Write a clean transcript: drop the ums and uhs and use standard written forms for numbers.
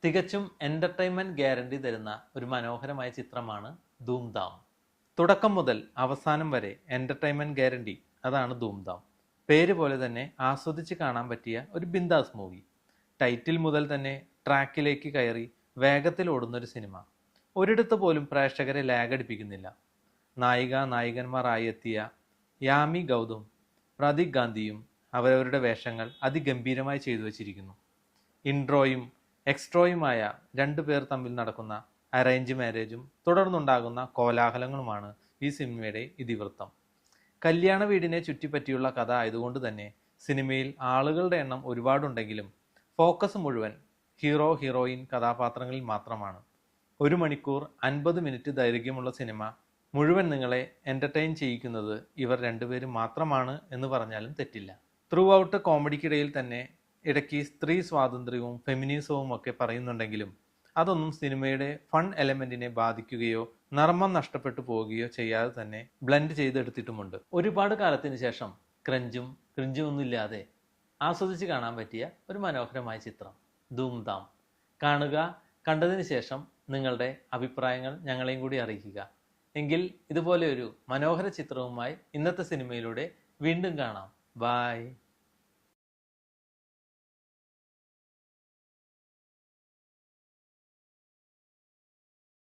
തികച്ചും entertainment guarantee തരുന്ന ഒരു മനോഹരമായ ചിത്രമാണ് ധൂംധാം. തുടക്കം മുതൽ അവസാനം വരെ എന്റർടൈൻമെന്റ് ഗ്യാരണ്ടി, അതാണ് ധൂംധാം. പേര് പോലെ തന്നെ ആസ്വദിച്ച് കാണാൻ പറ്റിയ ഒരു ബിന്ദാസ് മൂവി. ടൈറ്റിൽ മുതൽ തന്നെ ട്രാക്കിലേക്ക് കയറി വേഗത്തിൽ ഓടുന്ന ഒരു സിനിമ. ഒരിടത്ത് പോലും പ്രേക്ഷകരെ ലാഗടിപ്പിക്കുന്നില്ല. നായികന്മാരായി എത്തിയ യാമി ഗൗതം, പ്രതീക് ഗാന്ധിയും അവരവരുടെ വേഷങ്ങൾ അതിഗംഭീരമായി ചെയ്തു വച്ചിരിക്കുന്നു. ഇൻട്രോയും എക്സ്ട്രോയുമായ രണ്ടു പേർ തമ്മിൽ നടക്കുന്ന അറേഞ്ച് മാരേജും തുടർന്നുണ്ടാകുന്ന കോലാഹലങ്ങളുമാണ് ഈ സിനിമയുടെ ഇതിവൃത്തം. കല്യാണ വീടിനെ ചുറ്റിപ്പറ്റിയുള്ള കഥ ആയതുകൊണ്ട് തന്നെ സിനിമയിൽ ആളുകളുടെ എണ്ണം ഒരുപാടുണ്ടെങ്കിലും ഫോക്കസ് മുഴുവൻ ഹീറോ ഹീറോയിൻ കഥാപാത്രങ്ങളിൽ മാത്രമാണ്. 1 മണിക്കൂർ 50 മിനിറ്റ് ദൈർഘ്യമുള്ള സിനിമ മുഴുവൻ നിങ്ങളെ എന്റർടൈൻ ചെയ്യിക്കുന്നത് ഇവർ രണ്ടുപേരും മാത്രമാണ് എന്ന് പറഞ്ഞാലും തെറ്റില്ല. ത്രൂ ഔട്ട് കോമഡിക്കിടയിൽ തന്നെ ഇടയ്ക്ക് സ്ത്രീ സ്വാതന്ത്ര്യവും ഫെമിനിസവും ഒക്കെ പറയുന്നുണ്ടെങ്കിലും അതൊന്നും സിനിമയുടെ ഫൺ എലമെന്റിനെ ബാധിക്കുകയോ നർമ്മം നഷ്ടപ്പെട്ടു പോവുകയോ ചെയ്യാതെ തന്നെ ബ്ലെൻഡ് ചെയ്തെടുത്തിട്ടുമുണ്ട്. ഒരുപാട് കാലത്തിന് ശേഷം ക്രഞ്ചും ഒന്നുമില്ലാതെ ആസ്വദിച്ച് കാണാൻ പറ്റിയ ഒരു മനോഹരമായ ചിത്രം ധൂംധാം. കാണുക, കണ്ടതിന് ശേഷം നിങ്ങളുടെ അഭിപ്രായങ്ങൾ ഞങ്ങളെയും കൂടി അറിയിക്കുക. എങ്കിൽ ഇതുപോലെ ഒരു മനോഹര ചിത്രവുമായി ഇന്നത്തെ സിനിമയിലൂടെ വീണ്ടും കാണാം. ബായ്.